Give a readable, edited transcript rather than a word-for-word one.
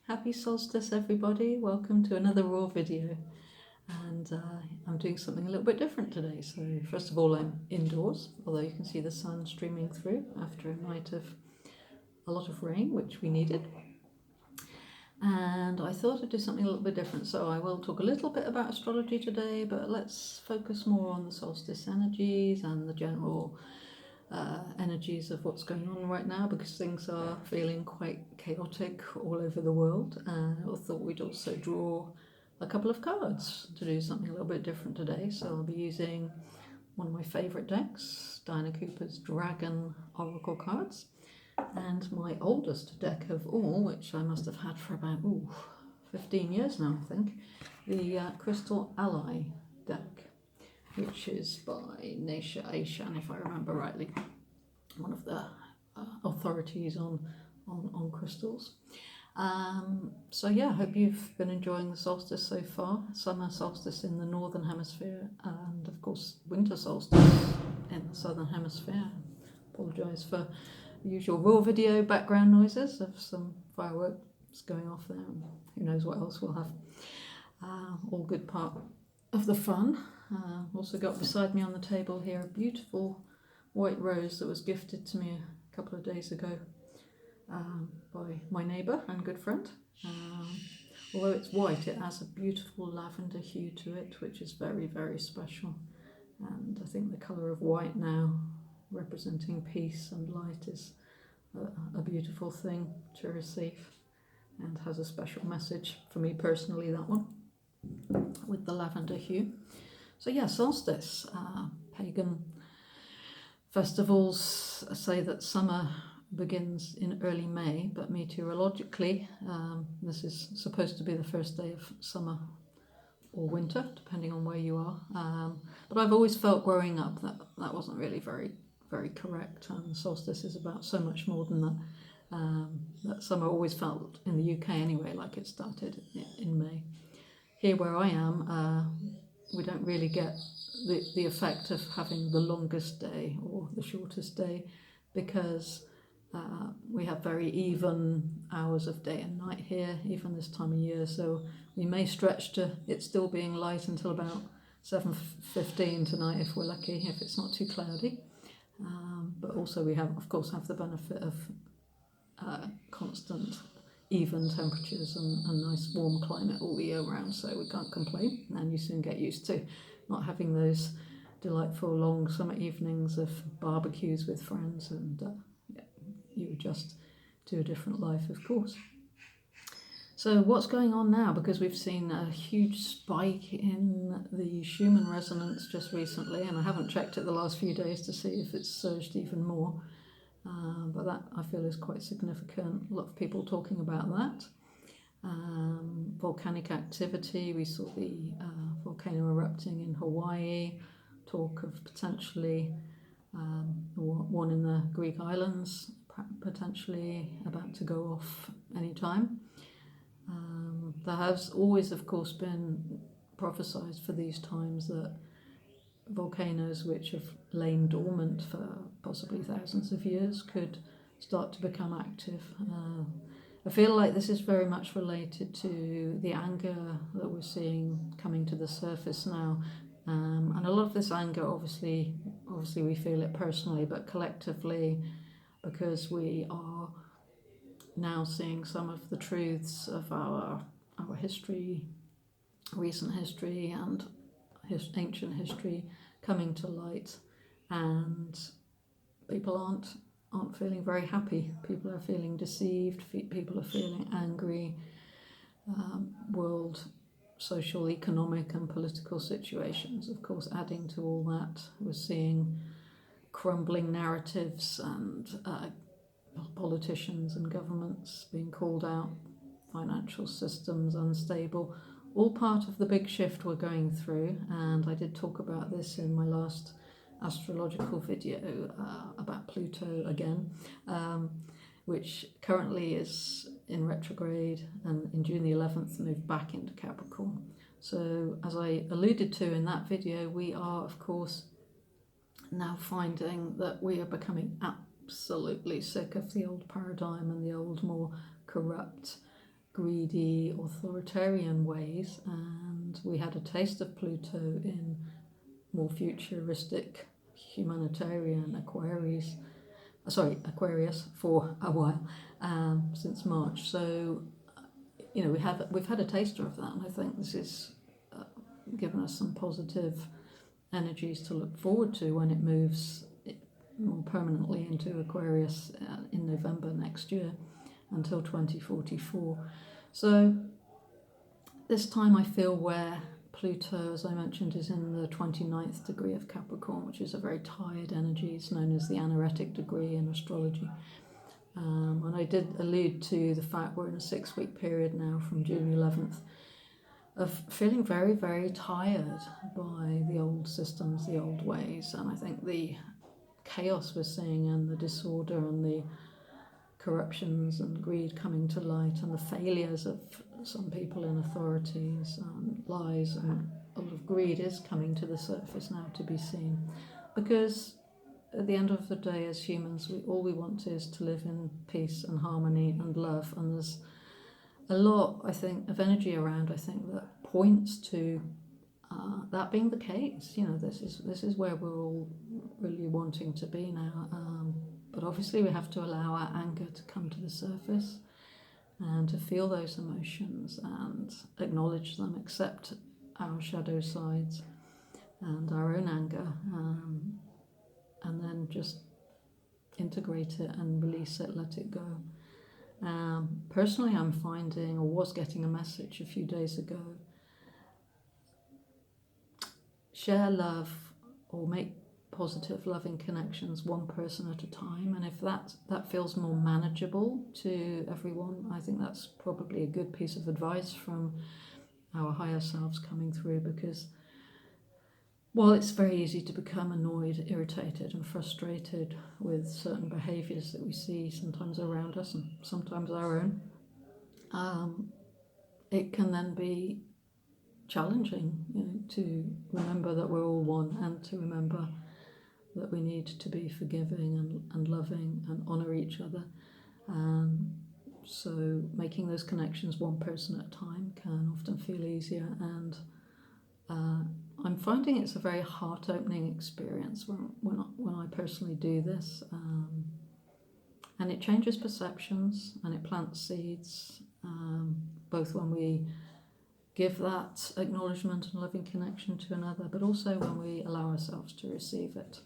Happy solstice, everybody. Welcome to another raw video. And I'm doing something a little bit different today. So first of all, I'm indoors, although you can see the sun streaming through after a night of a lot of rain, which we needed. And I thought I'd do something a little bit different. So I will talk a little bit about astrology today, but let's focus more on the solstice energies and the general energies of what's going on right now, because things are feeling quite chaotic all over the world. And I thought we'd also draw a couple of cards to do something a little bit different today. So I'll be using one of my favourite decks, Diana Cooper's Dragon Oracle cards, and my oldest deck of all, which I must have had for about 15 years now, I think, the Crystal Ally deck, which is by Nasha Aishan, if I remember rightly, one of the authorities on crystals. So yeah, I hope you've been enjoying the solstice so far. Summer solstice in the northern hemisphere, and of course winter solstice in the southern hemisphere. Apologise for the usual raw video background noises of some fireworks going off there, and who knows what else we'll have. All good part of the fun. Also got beside me on the table here a beautiful white rose that was gifted to me a couple of days ago by my neighbour and good friend. Although it's white, it has a beautiful lavender hue to it, which is very, very special. And I think the colour of white now, representing peace and light, is a beautiful thing to receive, and has a special message for me personally, that one, with the lavender hue. So yeah, solstice. Pagan festivals say that summer begins in early May, but meteorologically this is supposed to be the first day of summer or winter, depending on where you are. But I've always felt growing up that that wasn't really very, very correct, and solstice is about so much more than that. That summer always felt, in the UK anyway, like it started in May. Here where I am, we don't really get the effect of having the longest day or the shortest day, because we have very even hours of day and night here, even this time of year. So we may stretch to it still being light until about 7:15 tonight if we're lucky, if it's not too cloudy. But also we have, of course, have the benefit of constant even temperatures and nice warm climate all the year round, so we can't complain. And you soon get used to not having those delightful long summer evenings of barbecues with friends, and you adjust to a different life, of course. So what's going on now? Because we've seen a huge spike in the Schumann resonance just recently, and I haven't checked it the last few days to see if it's surged even more. But that, I feel, is quite significant. A lot of people talking about that. Volcanic activity. We saw the volcano erupting in Hawaii. Talk of potentially one in the Greek islands, potentially about to go off any time. There has always, of course, been prophesied for these times that volcanoes which have lain dormant for possibly thousands of years could start to become active. I feel like this is very much related to the anger that we're seeing coming to the surface now, and a lot of this anger, obviously we feel it personally, but collectively, because we are now seeing some of the truths of our history, recent history and ancient history coming to light, and people aren't feeling very happy. People are feeling deceived. People are feeling angry. World social, economic and political situations, of course, adding to all that. We're seeing crumbling narratives and politicians and governments being called out, financial systems unstable, all part of the big shift we're going through. And I did talk about this in my last astrological video about Pluto again, which currently is in retrograde, and in June the 11th moved back into Capricorn. So as I alluded to in that video, we are, of course, now finding that we are becoming absolutely sick of the old paradigm and the old, more corrupt, greedy, authoritarian ways, and we had a taste of Pluto in more futuristic, humanitarian Aquarius for a while, since March. So, we've had a taster of that, and I think this is given us some positive energies to look forward to when it moves more permanently into Aquarius in November next year until 2044. So this time I feel where Pluto, as I mentioned, is in the 29th degree of Capricorn, which is a very tired energy. It's known as the anaretic degree in astrology. And I did allude to the fact we're in a 6-week period now from June 11th of feeling very, very tired by the old systems, the old ways. And I think the chaos we're seeing and the disorder and the corruptions and greed coming to light and the failures of some people in authorities and lies and a lot of greed is coming to the surface now to be seen, because at the end of the day as humans all we want is to live in peace and harmony and love, and there's a lot, I think, of energy around, I think, that points to that being the case. This is where we're all really wanting to be now. But obviously we have to allow our anger to come to the surface and to feel those emotions and acknowledge them, accept our shadow sides and our own anger, and then just integrate it and release it, let it go. Personally, I'm finding, or was getting a message a few days ago, share love or make positive, loving connections one person at a time. And if that feels more manageable to everyone, I think that's probably a good piece of advice from our higher selves coming through, because while it's very easy to become annoyed, irritated and frustrated with certain behaviours that we see sometimes around us and sometimes our own, it can then be challenging, to remember that we're all one, and to remember that we need to be forgiving and loving and honour each other. So making those connections one person at a time can often feel easier, and I'm finding it's a very heart-opening experience when I personally do this, and it changes perceptions and it plants seeds, both when we give that acknowledgement and loving connection to another, but also when we allow ourselves to receive it.